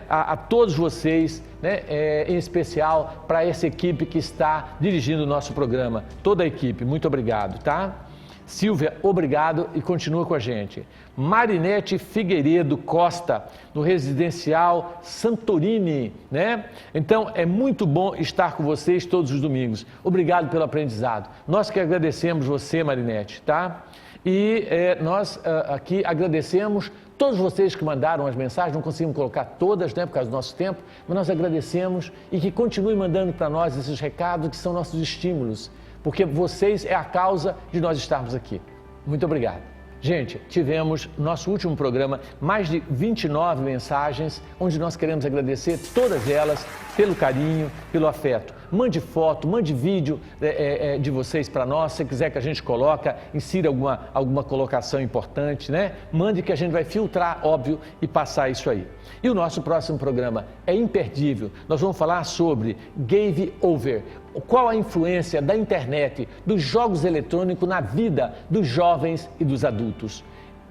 a todos vocês, né, em especial para essa equipe que está dirigindo o nosso programa. Toda a equipe, muito obrigado, tá? Silvia, obrigado e continua com a gente. Marinete Figueiredo Costa, no Residencial Santorini, né? Então, é muito bom estar com vocês todos os domingos. Obrigado pelo aprendizado. Nós que agradecemos você, Marinete, tá? E nós aqui agradecemos todos vocês que mandaram as mensagens, não conseguimos colocar todas, né, por causa do nosso tempo, mas nós agradecemos e que continuem mandando para nós esses recados que são nossos estímulos, porque vocês é a causa de nós estarmos aqui. Muito obrigado. Gente, tivemos nosso último programa, mais de 29 mensagens, onde nós queremos agradecer todas elas pelo carinho, pelo afeto. mande foto, mande vídeo de vocês para nós, se quiser que a gente coloque, insira alguma colocação importante, né? Mande que a gente vai filtrar, óbvio, e passar isso aí. E o nosso próximo programa é imperdível. Nós vamos falar sobre Game Over. Qual a influência da internet, dos jogos eletrônicos na vida dos jovens e dos adultos?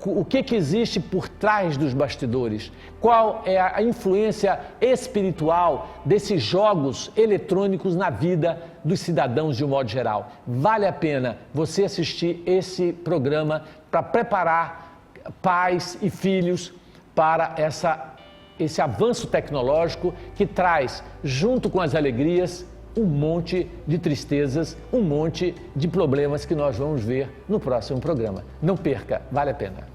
O que existe por trás dos bastidores? Qual é a influência espiritual desses jogos eletrônicos na vida dos cidadãos de um modo geral? Vale a pena você assistir esse programa para preparar pais e filhos para esse avanço tecnológico que traz, junto com as alegrias, um monte de tristezas, um monte de problemas que nós vamos ver no próximo programa. Não perca, vale a pena.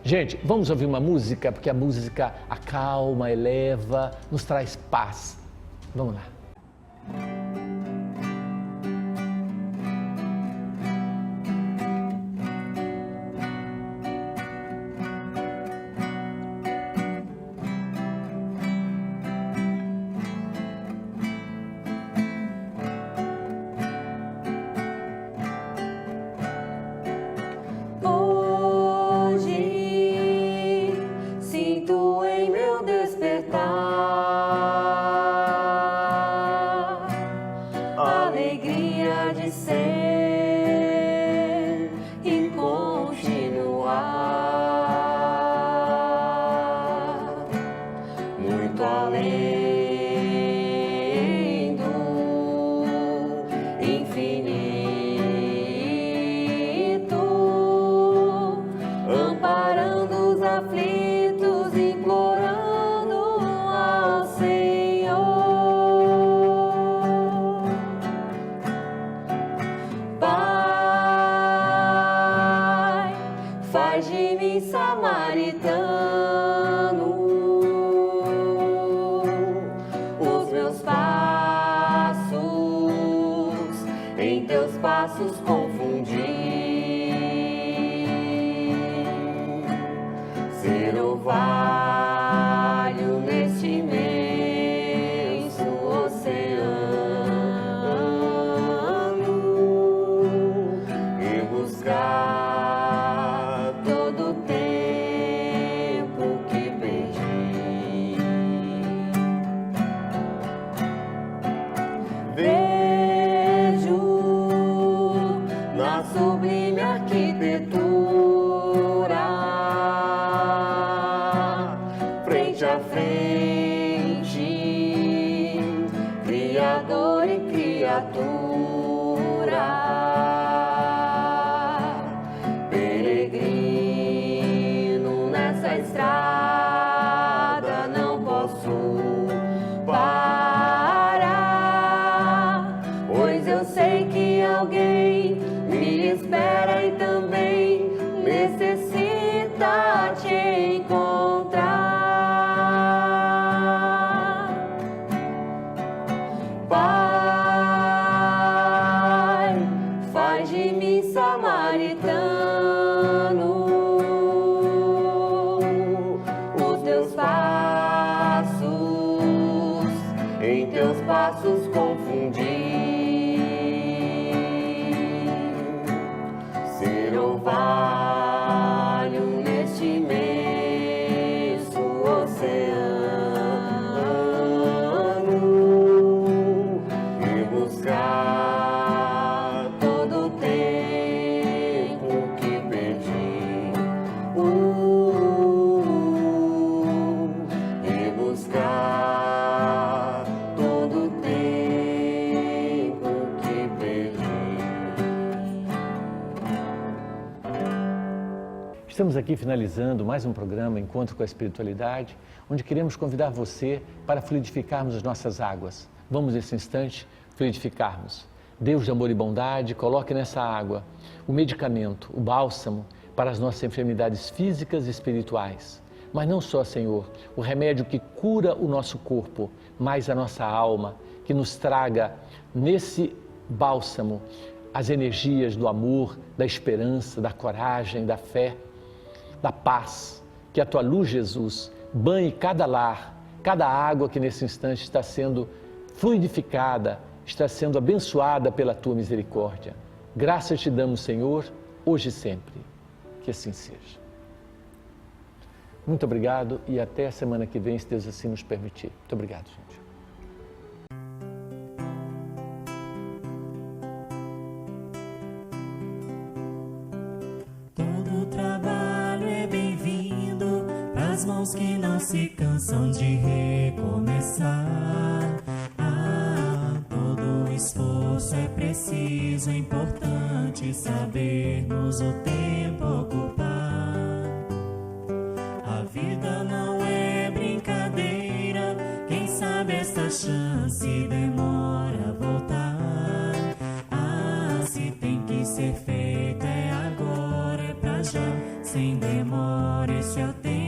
Gente, vamos ouvir uma música, porque a música acalma, eleva, nos traz paz. Vamos lá. Estamos aqui finalizando mais um programa Encontro com a Espiritualidade, onde queremos convidar você para fluidificarmos as nossas águas. Vamos, nesse instante, fluidificarmos. Deus de amor e bondade, coloque nessa água o medicamento, o bálsamo para as nossas enfermidades físicas e espirituais. Mas não só, Senhor, o remédio que cura o nosso corpo, mas a nossa alma, que nos traga nesse bálsamo as energias do amor, da esperança, da coragem, da fé, da paz, que a Tua luz, Jesus, banhe cada lar, cada água que nesse instante está sendo fluidificada, está sendo abençoada pela tua misericórdia. Graças te damos, Senhor, hoje e sempre. Que assim seja. Muito obrigado e até a semana que vem, se Deus assim nos permitir. Muito obrigado, gente. Todo trabalho é bem-vindo pras mãos que não se cansam de recomeçar. Todo esforço é preciso, é importante sabermos o tempo ocupar. A vida não é brincadeira, quem sabe esta chance demora a voltar. Se tem que ser feito é agora, é pra já, sem demora, esse é o tempo.